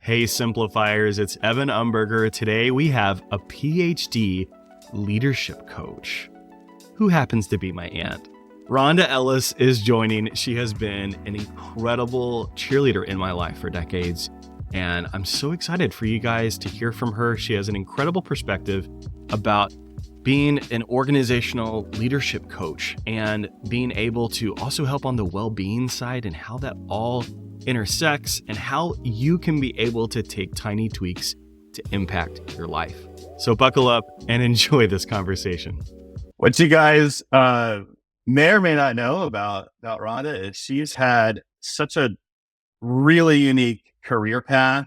Hey, Simplifiers, it's Evan Umberger. Today we have a PhD leadership coach who happens to be my aunt. Rhonda Ellis is joining. She has been an incredible cheerleader in my life for decades, and I'm so excited for you guys to hear from her. She has an incredible perspective about being an organizational leadership coach and being able to also help on the well-being side and how that all intersects and how you can be able to take tiny tweaks to impact your life. So buckle up and enjoy this conversation. What you guys may or may not know about Rhonda is she's had such a really unique career path.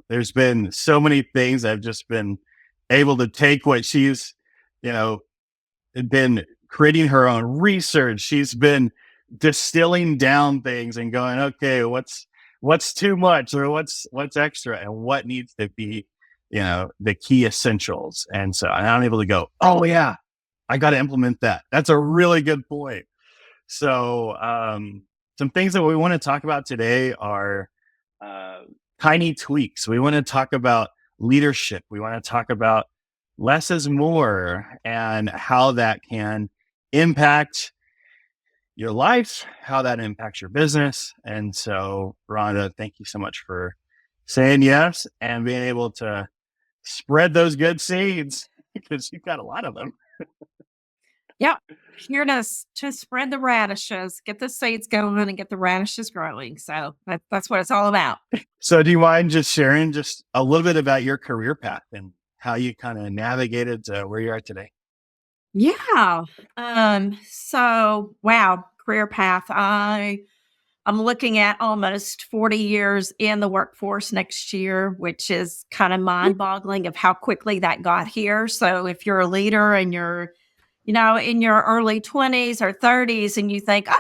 There's been so many things I've just been able to take what she's, been creating her own research. She's been distilling down things and going, okay, what's too much or what's extra and what needs to be, the key essentials. And so I'm able to go, oh yeah, I got to implement that. That's a really good point. So, some things that we want to talk about today are, tiny tweaks. We want to talk about leadership. We want to talk about less is more and how that can impact your life, how that impacts your business. And so, Rhonda, thank you so much for saying yes and being able to spread those good seeds because you've got a lot of them. Yep. Here to spread the radishes, get the seeds going and get the radishes growing. So that's what it's all about. So do you mind just sharing just a little bit about your career path and how you kind of navigated to where you are today? Yeah. Wow, career path. I'm looking at almost 40 years in the workforce next year, which is kind of mind-boggling of how quickly that got here. So if you're a leader and you're, in your early 20s or 30s and you think, oh,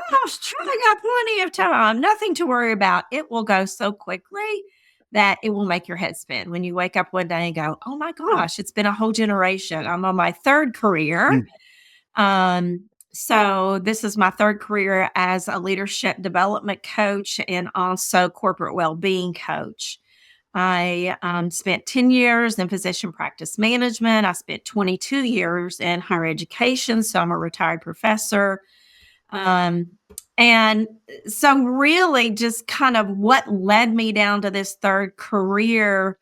I got plenty of time, nothing to worry about, it will go so quickly that it will make your head spin when you wake up one day and go, oh my gosh, it's been a whole generation. I'm on my third career. So this is my third career as a leadership development coach and also corporate well-being coach. I spent 10 years in physician practice management. I spent 22 years in higher education. So I'm a retired professor. And so really just kind of what led me down to this third career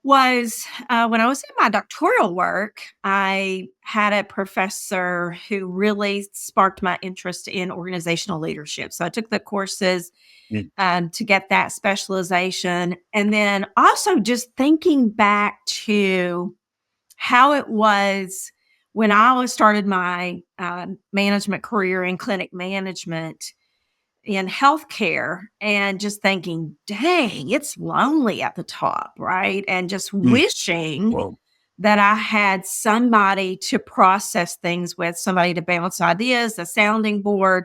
was when I was in my doctoral work, I had a professor who really sparked my interest in organizational leadership. So I took the courses to get that specialization. And then also just thinking back to how it was when I started my management career in clinic management in healthcare and just thinking, dang, it's lonely at the top, right? And just wishing that I had somebody to process things with, somebody to bounce ideas, a sounding board,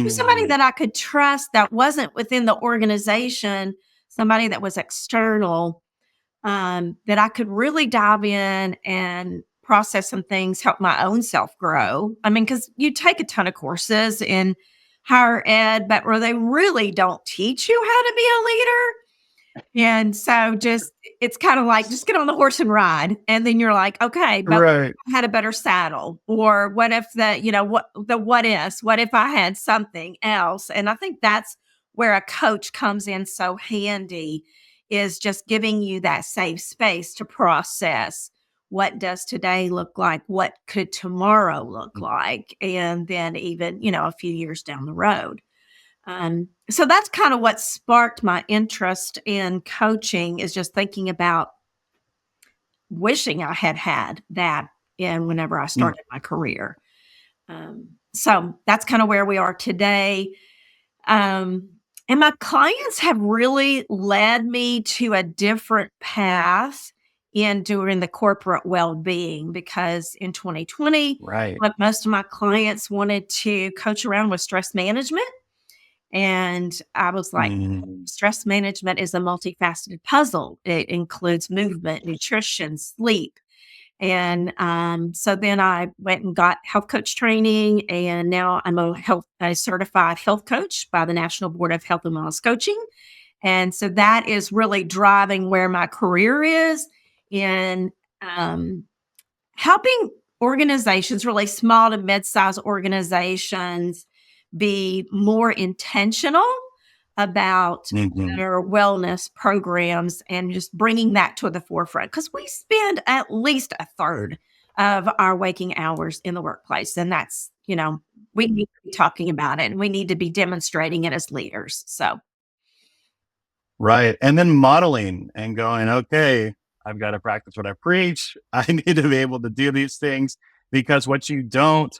somebody that I could trust that wasn't within the organization, somebody that was external, that I could really dive in and process some things, help my own self grow. I mean, because you take a ton of courses in higher ed, but where they really don't teach you how to be a leader. And so it's kind of like, just get on the horse and ride. And then you're like, okay, but I had a better saddle. Or what if what if I had something else? And I think that's where a coach comes in so handy, is just giving you that safe space to process what does today look like, what could tomorrow look like, and then even, a few years down the road. So that's kind of what sparked my interest in coaching, is just thinking about wishing I had that whenever I started my career. So that's kind of where we are today. And my clients have really led me to a different path in doing the corporate well-being, because in 2020, like most of my clients wanted to coach around with stress management. And I was like, stress management is a multifaceted puzzle. It includes movement, nutrition, sleep. And so then I went and got health coach training, and now I'm a certified health coach by the National Board of Health and Wellness Coaching. And so that is really driving where my career is in um, helping organizations, really small to mid-sized organizations, be more intentional about Mhm. their wellness programs and just bringing that to the forefront because we spend at least a third of our waking hours in the workplace. And that's, we need to be talking about it and we need to be demonstrating it as leaders. So, Right. And then modeling and going, okay, I've got to practice what I preach. I need to be able to do these things because what you don't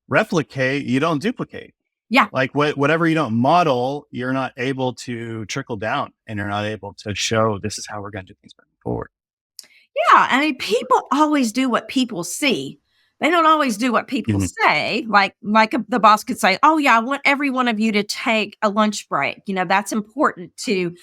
replicate, you don't duplicate. yeah. Like whatever you don't model, you're not able to trickle down and you're not able to show this is how we're going to do things moving forward. Yeah, I mean, people always do what people see. They don't always do what people Mhm. say. The boss could say, "Oh yeah, I want every one of you to take a lunch break." That's important to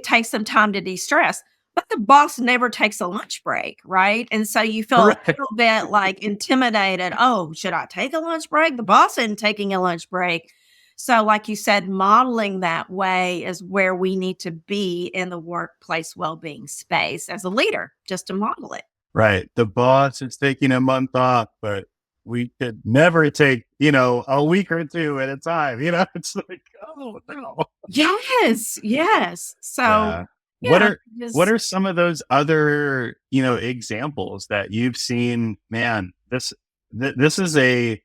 take some time to de-stress. But the boss never takes a lunch break, right? And so you feel a Right. little bit like intimidated. Oh, should I take a lunch break? The boss isn't taking a lunch break. So, like you said, modeling that way is where we need to be in the workplace well-being space as a leader, just to model it. Right. The boss is taking a month off, but we could never take, a week or two at a time. It's like, oh no. Yes, yes. So, Yeah. What yeah, are what just are some of those other, examples that you've seen, man, this is a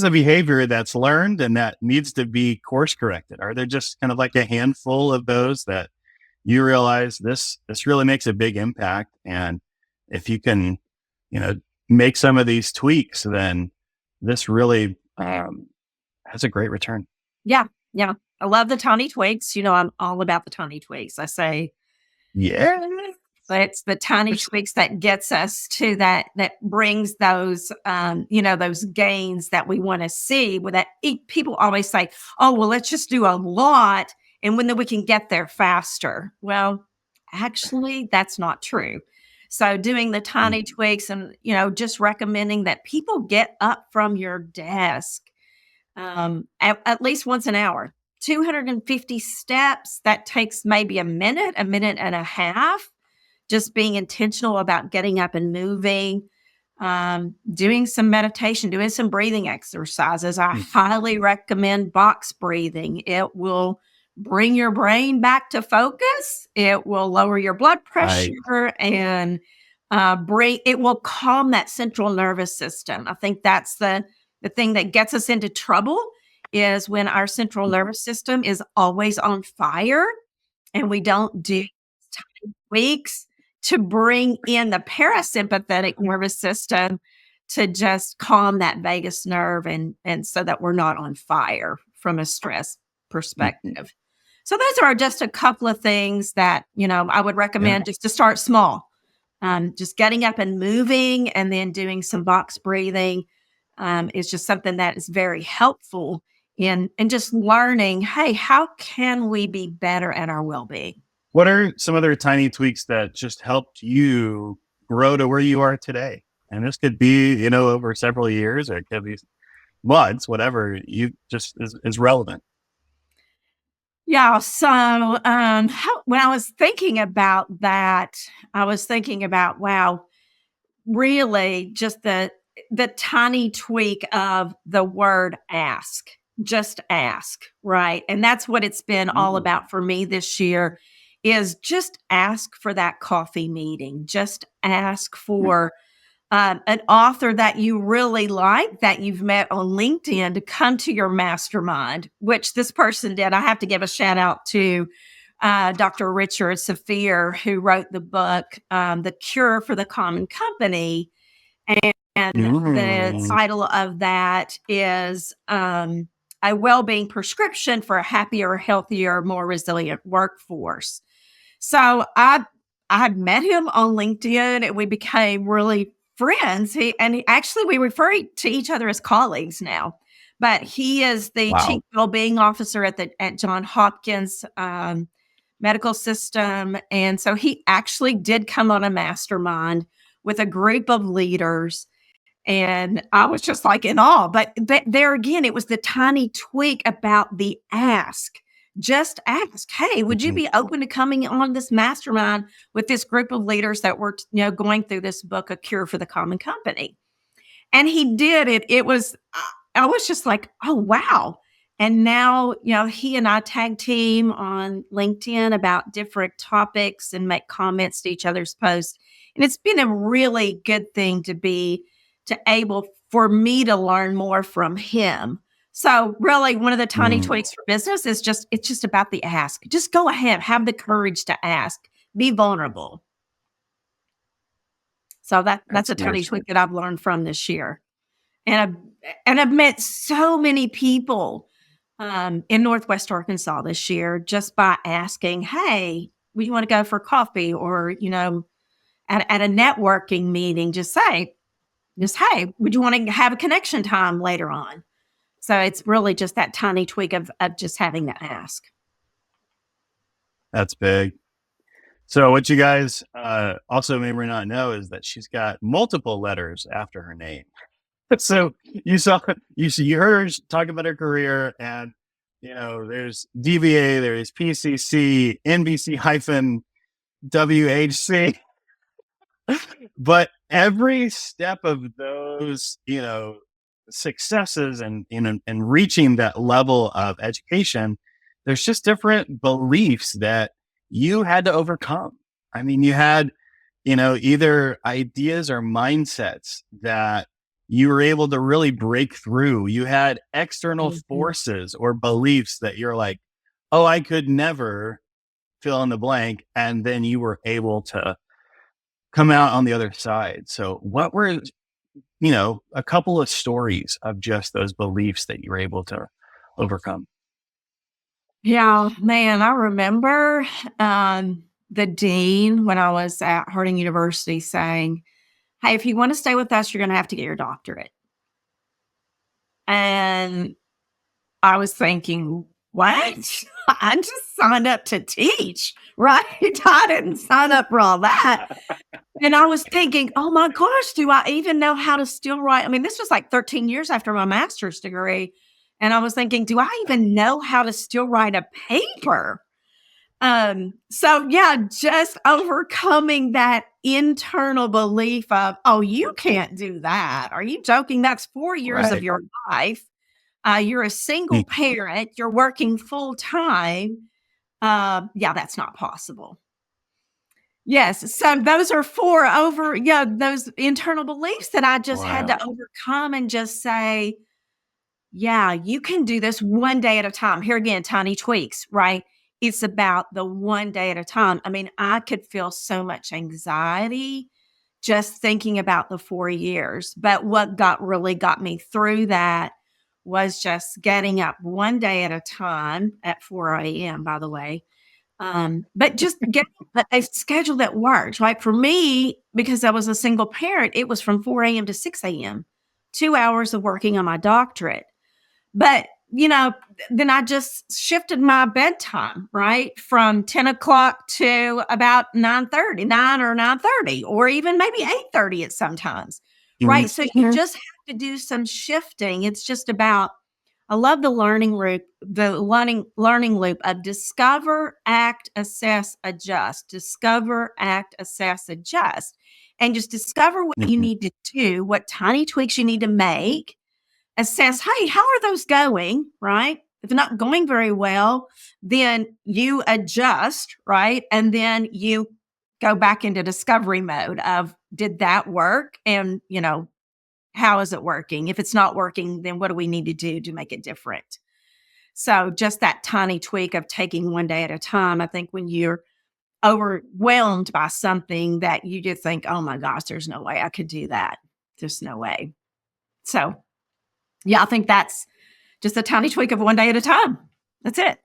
behavior that's learned and that needs to be course corrected. Are there just kind of like a handful of those that you realize this really makes a big impact and if you can, you know, make some of these tweaks, then this really has a great return. yeah, yeah. I love the tiny tweaks. I'm all about the tiny tweaks. I say Yeah. it's the tiny There's- tweaks that gets us to that brings those, those gains that we want to see. With that, people always say, "Oh, well, let's just do a lot, and then we can get there faster." Well, actually, that's not true. So, doing the tiny tweaks, and just recommending that people get up from your desk at least once an hour. 250 steps. That takes maybe a minute and a half, just being intentional about getting up and moving, doing some meditation, doing some breathing exercises. I Mm, highly recommend box breathing. It will bring your brain back to focus. It will lower your blood right. pressure and it will calm that central nervous system. I think that's the thing that gets us into trouble is when our central nervous system is always on fire and we don't do weeks to bring in the parasympathetic nervous system to just calm that vagus nerve and so that we're not on fire from a stress Mhm. perspective. So those are just a couple of things that, I would Yeah. recommend just to start small. Just getting up and moving and then doing some box breathing is just something that is very helpful in just learning, hey, how can we be better at our well-being? What are some other tiny tweaks that just helped you grow to where you are today? And this could be, over several years or it could be months, whatever you just is relevant. Yeah. So, when I was thinking about that, I was thinking about, wow, really just the tiny tweak of the word ask, just ask, right? And that's what it's been all Mm, about for me this year is just ask for that coffee meeting. Just ask mm, for an author that you really like that you've met on LinkedIn to come to your mastermind, which this person did. I have to give a shout out to Dr. Richard Safir, who wrote the book, The Cure for the Common Company. And the mm. title of that is A Wellbeing Prescription for a Happier, Healthier, More Resilient Workforce. So I had met him on LinkedIn and we became really friends. Actually we refer to each other as colleagues now. But he is the chief Wow. well-being officer at John Hopkins medical system. And so he actually did come on a mastermind with a group of leaders. And I was just like in awe. But there again, it was the tiny tweak about the ask. just ask, hey, would you Mhm. be open to coming on this mastermind with this group of leaders that were, going through this book, A Cure for the Common Company? And he did it. It was, I was just like, oh, wow. And now, he and I tag team on LinkedIn about different topics and make comments to each other's posts. And it's been a really good thing to able for me to learn more from him. So really one of the tiny Mm, tweaks for business is it's just about the ask. Just go ahead, have the courage to ask, be vulnerable. So that's that's a tiny huge. tweak that I've learned from this year. And I've met so many people in Northwest Arkansas this year just by asking, "Hey, we want to go for coffee?" Or at a networking meeting, just hey, would you want to have a connection time later on? So it's really just that tiny tweak of just having to ask. That's big. So what you guys also may or may not know is that she's got multiple letters after her name. So you heard her talk about her career, and there's DVA, there's PCC, NBC hyphen WHC, but every step of those successes and reaching that level of education, there's just different beliefs that you had to overcome. I mean, you had either ideas or mindsets that you were able to really break through. You had external Mhm. forces or beliefs that you're like, oh, I could never fill in the blank. And then you were able to come out on the other side. So, what were, a couple of stories of just those beliefs that you were able to overcome? Yeah, man, I remember the dean when I was at Harding University saying, "Hey, if you want to stay with us, you're going to have to get your doctorate." And I was thinking, "What? I just signed up to teach, right? I didn't sign up for all that." And I was thinking, "Oh my gosh, do I even know how to still write?" I mean, this was like 13 years after my master's degree. And I was thinking, "Do I even know how to still write a paper?" So yeah, just overcoming that internal belief of, "Oh, you can't do that. Are you joking? That's 4 years of Right. your life. You're a single Mm, parent, you're working full time. Yeah, that's not possible." Yes, so those are 4 those internal beliefs that I just had wow. to overcome and just say, "Yeah, you can do this one day at a time." Here again, tiny tweaks, right? It's about the one day at a time. I mean, I could feel so much anxiety just thinking about the 4 years, but what really got me through that was just getting up one day at a time at 4 a.m., by the way, but just get a schedule that works, right? For me, because I was a single parent, it was from 4 a.m. to 6 a.m., 2 hours of working on my doctorate. But, then I just shifted my bedtime, right? From 10 o'clock to about 9:30, 9 or 9:30, or even maybe 8:30 at sometimes, right? So you Mhm. just have to do some shifting. It's just about I love the learning loop of discover, act, assess, adjust. Discover, act, assess, adjust. And just discover what you Mhm. need to do, what tiny tweaks you need to make. Assess, hey, how are those going? Right? If they're not going very well, then you adjust, right? And then you go back into discovery mode of did that work? And, how is it working? If it's not working, then what do we need to do to make it different? So just that tiny tweak of taking one day at a time. I think when you're overwhelmed by something that you just think, oh my gosh, there's no way I could do that. There's no way. So yeah, I think that's just a tiny tweak of one day at a time. That's it.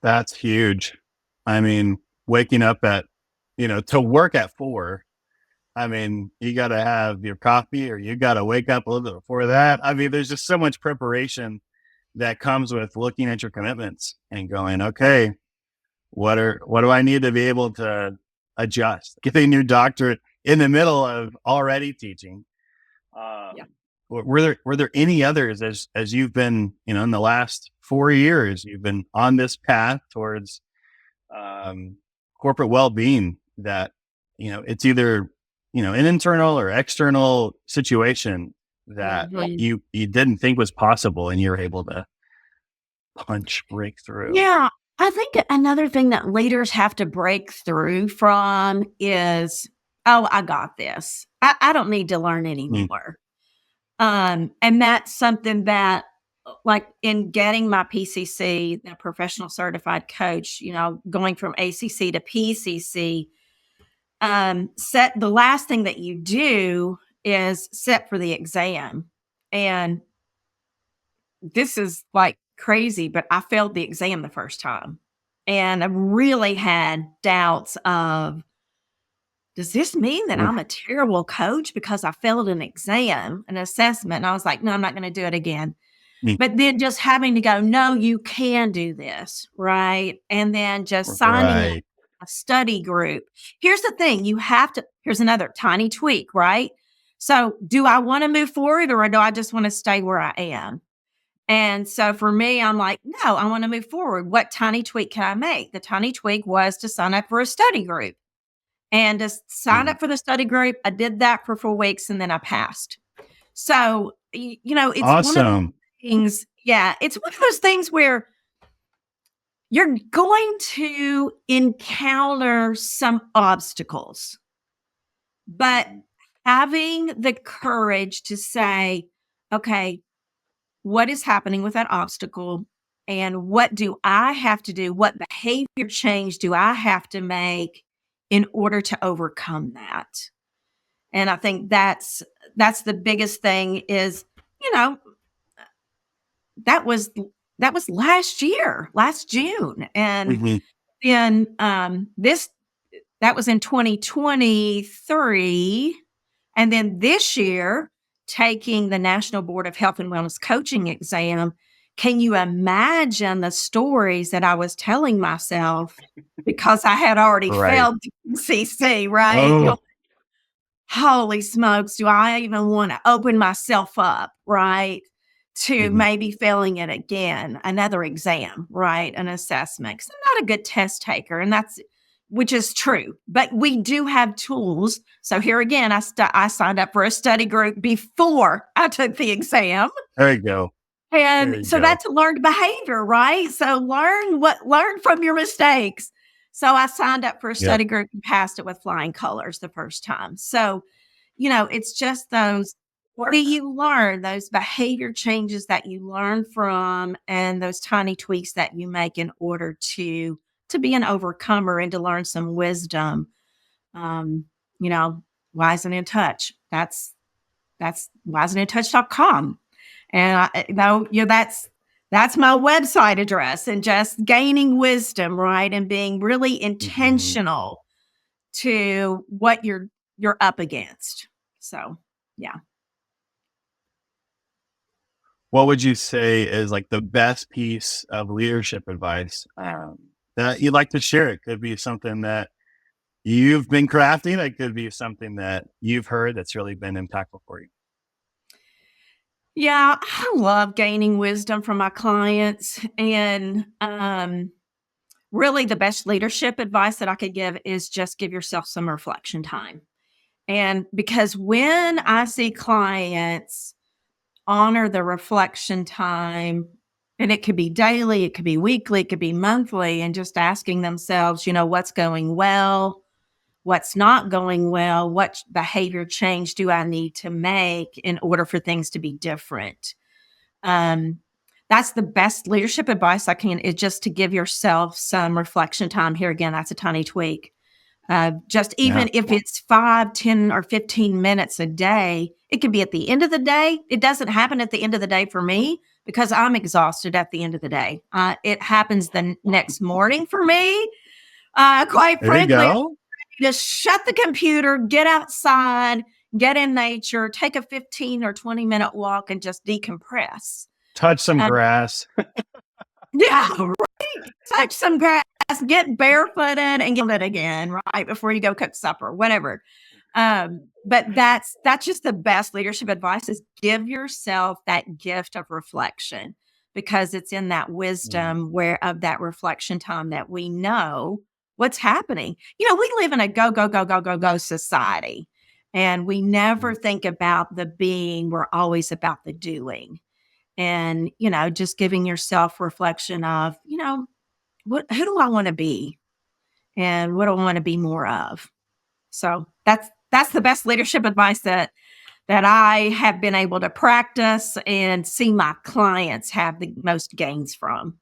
That's huge. I mean, waking up to work at 4. I mean, you got to have your coffee or you got to wake up a little bit before that. I mean, there's just so much preparation that comes with looking at your commitments and going, okay, what do I need to be able to adjust? Getting your doctorate in the middle of already teaching. Um, Yeah. were there any others as you've been, in the last 4 years, you've been on this path towards corporate well-being that, it's either, an internal or external situation that Mhm. you didn't think was possible and you're able to break through. Yeah, I think another thing that leaders have to break through from is, "Oh, I got this. I don't need to learn Mm, anymore." And that's something that, like, in getting my PCC, the professional certified coach, going from ACC to PCC, set the last thing that you do is sit for the exam. And this is like crazy, but I failed the exam the first time. And I really had doubts of, does this mean that I'm oof, a terrible coach because I failed an exam, an assessment? And I was like, no, I'm not going to do it again. mm, But then just having to go, no, you can do this, right? And then just signing up right. a study group. Here's the thing, here's another tiny tweak, right? So do I want to move forward or do I just want to stay where I am? And so for me, I'm like, no, I want to move forward. What tiny tweak can I make? The tiny tweak was to sign up for a study group. And to sign Mm, up for the study group, I did that for 4 weeks and then I passed. So, it's one of those awesome. things. Yeah, it's one of those things where you're going to encounter some obstacles, but having the courage to say, okay, what is happening with that obstacle? And what do I have to do? What behavior change do I have to make in order to overcome that? And I think that's the biggest thing is, you know, that was that was last June. And Hmm. then this that was in 2023. And then this year, taking the National Board of Health and Wellness Coaching exam, can you imagine the stories that I was telling myself because I had already Right. failed CC, right? Oh, Holy smokes, do I even want to open myself up, right? To mhm. maybe failing it again, another exam, right? An assessment. 'Cause I'm not a good test taker, and which is true. But we do have tools. So here again, I signed up for a study group before I took the exam. There you go. There And you so go. that's a learned behavior, right? So learn from your mistakes. So I signed up for a Yep. study group and passed it with flying colors the first time. So, it's just those, what do you learn? Those behavior changes that you learn from and those tiny tweaks that you make in order to be an overcomer and to learn some wisdom. Um, you know, Wise and in touch. That's wiseandintouch.com. And that's my website address, and just gaining wisdom, right? And being really Mhm. intentional to what you're up against. So, yeah. What would you say is like the best piece of leadership advice that you'd like to share? It could be something that you've been crafting. It could be something that you've heard that's really been impactful for you. Yeah, I love gaining wisdom from my clients, and really the best leadership advice that I could give is just give yourself some reflection time. And because when I see clients honor the reflection time, and it could be daily, it could be weekly, it could be monthly, and just asking themselves, what's going well, what's not going well, what behavior change do I need to make in order for things to be different. Um, that's the best leadership advice I can, is just to give yourself some reflection time. Here again, that's a tiny tweak. Just Yeah. even if it's 5, 10, or 15 minutes a day, it could be at the end of the day. It doesn't happen at the end of the day for me because I'm exhausted at the end of the day. It happens the next morning for me. Quite There you frankly, go. just shut the computer, get outside, get in nature, take a 15 or 20-minute walk and just decompress. Touch some Uh, grass. yeah, touch some grass, get barefooted and get it again, right before you go cook supper, whatever. But that's just the best leadership advice is give yourself that gift of reflection because it's in that Mm, wisdom where of that reflection time that we know what's happening. We live in a go, go, go, go, go, go society. And we never mm, think about the being. We're always about the doing. And, just giving yourself reflection of, who do I want to be? And what do I want to be more of? So that's the best leadership advice that I have been able to practice and see my clients have the most gains from.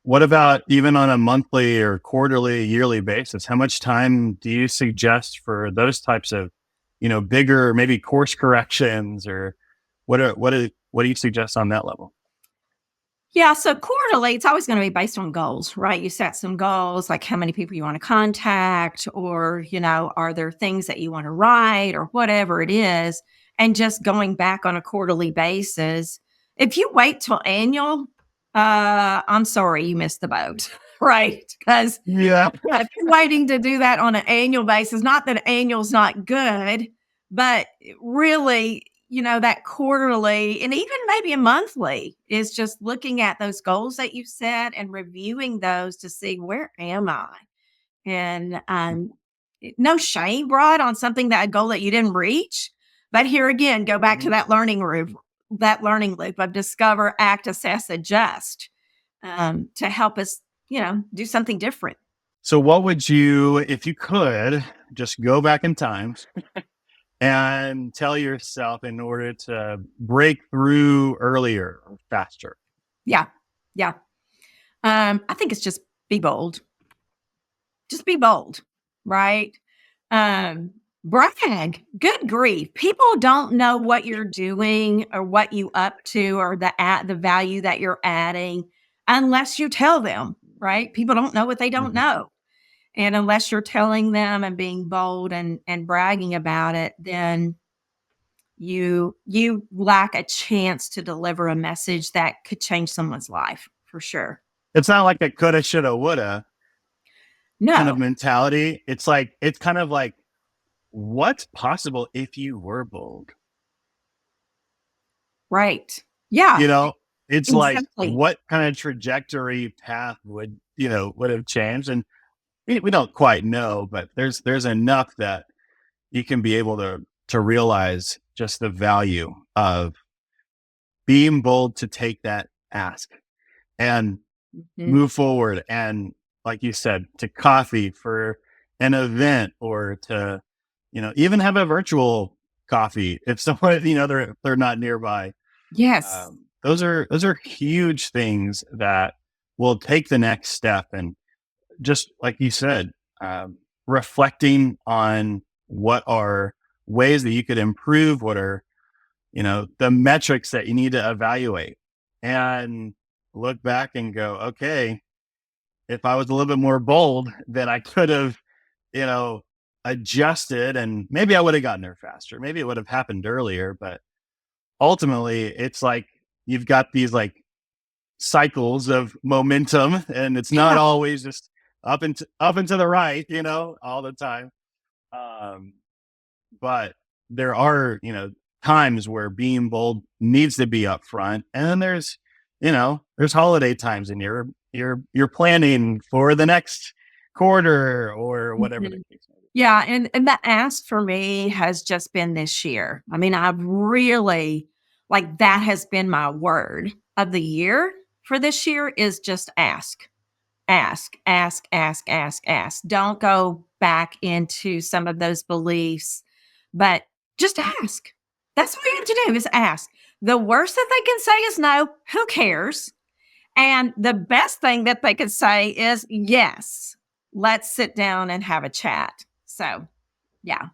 What about even on a monthly or quarterly, yearly basis? How much time do you suggest for those types of, bigger maybe course corrections, or what do you suggest on that level? Yeah, so quarterly, it's always going to be based on goals, right? You set some goals, like how many people you want to contact, or, are there things that you want to write, or whatever it is. And just going back on a quarterly basis. If you wait till annual, I'm sorry, you missed the boat, right? Because Yeah. if you're waiting to do that on an annual basis, not that annual's not good, but really, that quarterly and even maybe a monthly is just looking at those goals that you set and reviewing those to see where am I? And no shame brought on something that a goal that you didn't reach. But here again, go back to Mhm. that learning loop of discover, act, assess, adjust to help us, do something different. So what would you, if you could, just go back in time and tell yourself in order to break through earlier or faster? Yeah. Yeah. I think it's just be bold. Just be bold, right? Brag. Good grief. People don't know what you're doing or what you up to or the value that you're adding unless you tell them, right? People don't know what they don't Mhm. know. And unless you're telling them and being bold and bragging about it, then you lack a chance to deliver a message that could change someone's life for sure. It's not like a coulda, shoulda, woulda kind of No, mentality. It's kind of like, what's possible if you were bold? right. Yeah, You know, it's like, exactly. what kind of trajectory path would have changed? And we don't quite know, but there's enough that you can be able to realize just the value of being bold to take that ask and Mhm. move forward. And like you said, to coffee for an event, or to, even have a virtual coffee if someone, they're not nearby. Yes. Those are huge things that will take the next step. And just like you said, reflecting on what are ways that you could improve, what are, the metrics that you need to evaluate, and look back and go, okay, if I was a little bit more bold, then I could have, you know, adjusted, and maybe I would have gotten there faster. Maybe it would have happened earlier, but ultimately it's like you've got these like cycles of momentum, and it's not Yeah. always just up and to the right, all the time. Um, but there are, times where being bold needs to be up front, and then there's holiday times, and you're planning for the next quarter or whatever the Mhm. case may be. Yeah, and the ask for me has just been this year. I mean, I've really like that has been my word of the year for this year is just ask. Ask, ask, ask, ask, ask. Don't go back into some of those beliefs, but just ask. That's what you have to do is ask. The worst that they can say is no. Who cares? And the best thing that they could say is, yes, let's sit down and have a chat. So, yeah.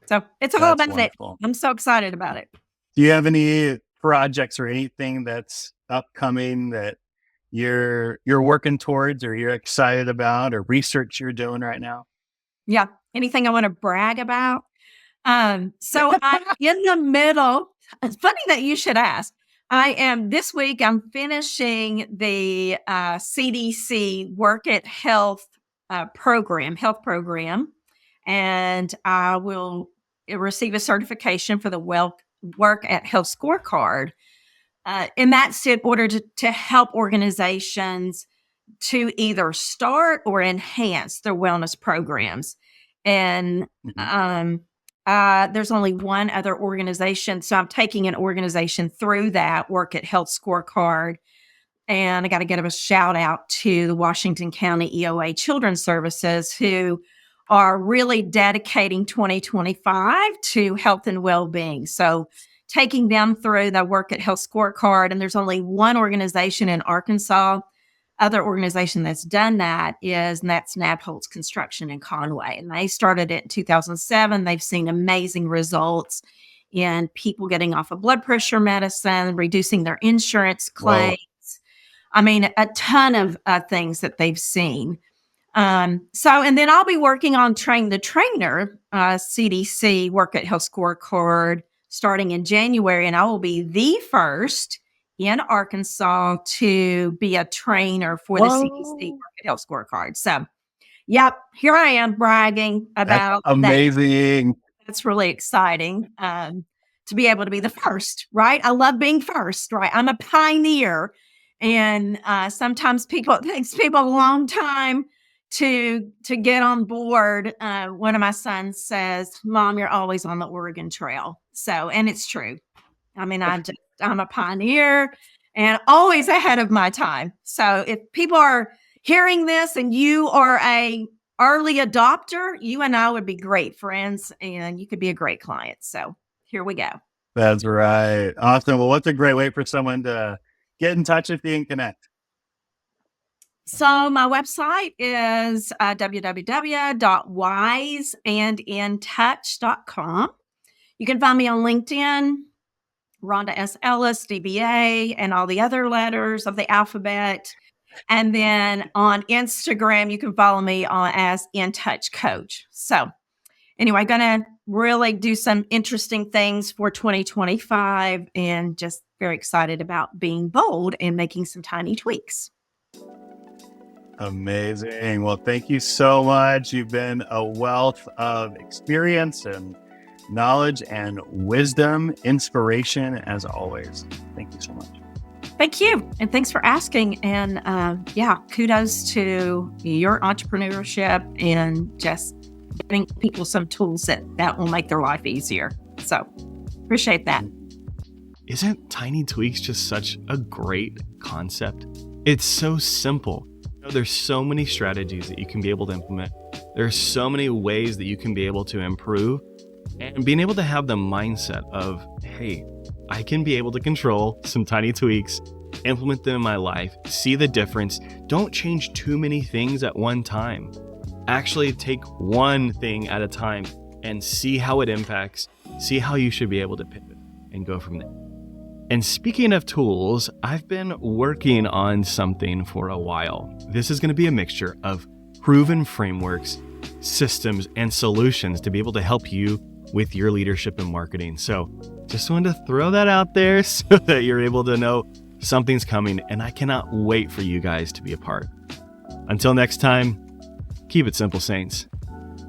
So it's all That's about it. wonderful. I'm so excited about it. Do you have any projects or anything that's upcoming that you're working towards, or you're excited about, or research you're doing right now? Yeah. Anything I want to brag about? So I'm in the middle. It's funny that you should ask. This week, I'm finishing the CDC Work at Health health program. and I will receive a certification for the Work at Health Scorecard. And that's in order to help organizations to either start or enhance their wellness programs. And there's only one other organization. So I'm taking an organization through that Work at Health Scorecard. And I got to give a shout out to the Washington County EOA Children's Services, who are really dedicating 2025 to health and well-being. So taking them through the Work at Health Scorecard, and there's only one organization in Arkansas. Other organization that's done that and that's Nabholz Construction in Conway. And they started it in 2007. They've seen amazing results in people getting off of blood pressure medicine, reducing their insurance claims. Whoa. I mean, a ton of things that they've seen. And then I'll be working on Train the Trainer, CDC Work at Health Scorecard, starting in January. And I will be the first in Arkansas to be a trainer for the CDC Work at Health Scorecard. So, yep, here I am bragging about That's amazing. That's really exciting to be able to be the first, right? I love being first, right? I'm a pioneer. And sometimes it takes people a long time to get on board. One of my sons says, "Mom, you're always on the Oregon Trail." So, and it's true. I mean, I'm a pioneer and always ahead of my time. So if people are hearing this and you are a early adopter, you and I would be great friends and you could be a great client. So here we go. That's right. Awesome. Well, what's a great way for someone to get in touch with you and connect? So my website is www.wiseandintouch.com. You can find me on LinkedIn, Rhonda S. Ellis, DBA, and all the other letters of the alphabet. And then on Instagram, you can follow me as In Touch Coach. So anyway, going to really do some interesting things for 2025 and just very excited about being bold and making some tiny tweaks. Amazing. Well, thank you so much. You've been a wealth of experience and knowledge and wisdom, inspiration as always. Thank you so much. Thank you. And thanks for asking. And kudos to your entrepreneurship and just giving people some tools that will make their life easier. So appreciate that. Isn't tiny tweaks just such a great concept? It's so simple. There's so many strategies that you can be able to implement. There's so many ways that you can be able to improve, and being able to have the mindset of, hey, I can be able to control some tiny tweaks, implement them in my life, see the difference. Don't change too many things at one time. Actually take one thing at a time and see how it impacts, see how you should be able to pivot and go from there. And speaking of tools, I've been working on something for a while. This is going to be a mixture of proven frameworks, systems, and solutions to be able to help you with your leadership and marketing. So just wanted to throw that out there so that you're able to know something's coming, and I cannot wait for you guys to be a part. Until next time, keep it simple, Saints.